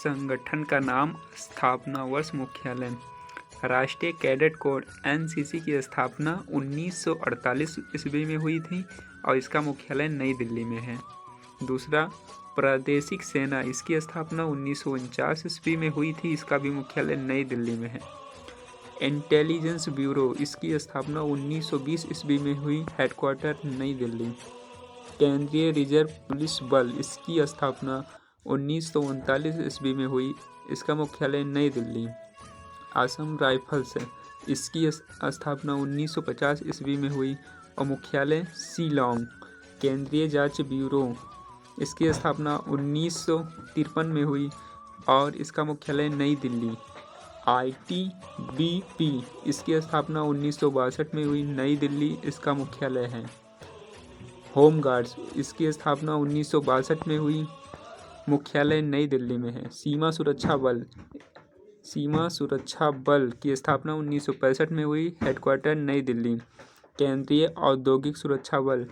संगठन का नाम, स्थापना वर्ष, मुख्यालय। राष्ट्रीय कैडेट कोर एनसीसी की स्थापना 1948 ईस्वी में हुई थी और इसका मुख्यालय नई दिल्ली में है। दूसरा, प्रादेशिक सेना, इसकी स्थापना 1949 ईस्वी में हुई थी, इसका भी मुख्यालय नई दिल्ली में है। इंटेलिजेंस ब्यूरो, इसकी स्थापना 1920 ईस्वी में हुई, हेडक्वार्टर नई दिल्ली। केंद्रीय रिजर्व पुलिस बल, इसकी स्थापना 1939 ईस्वी में हुई, इसका मुख्यालय नई दिल्ली। असम राइफल्स, इसकी स्थापना 1950 ईस्वी में हुई और मुख्यालय शिलांग। केंद्रीय जांच ब्यूरो, इसकी स्थापना 1953 में हुई और इसका मुख्यालय नई दिल्ली। ITBP, इसकी स्थापना 1962 में हुई, नई दिल्ली, इसका मुख्यालय है। होम गार्ड्स, इसकी स्थापना 1962 में हुई, मुख्यालय नई दिल्ली में है। सीमा सुरक्षा बल की स्थापना 1965 में हुई, हेडक्वार्टर नई दिल्ली। केंद्रीय औद्योगिक सुरक्षा बल,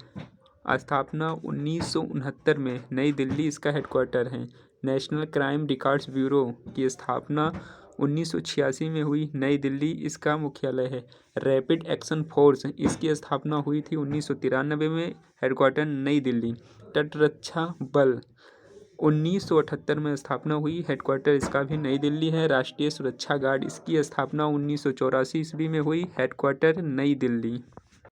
स्थापना 1969 में, नई दिल्ली, इसका हेडक्वार्टर है। नेशनल क्राइम रिकॉर्ड्स ब्यूरो की स्थापना 1986 में हुई, नई दिल्ली, इसका मुख्यालय है। रैपिड एक्शन फोर्स, इसकी स्थापना हुई थी 1993 में, हेडक्वार्टर नई दिल्ली। तटरक्षा बल 1978 में स्थापना हुई, हेडक्वार्टर इसका भी नई दिल्ली है। राष्ट्रीय सुरक्षा गार्ड, इसकी स्थापना 1984 ईस्वी में हुई, हेडक्वार्टर नई दिल्ली।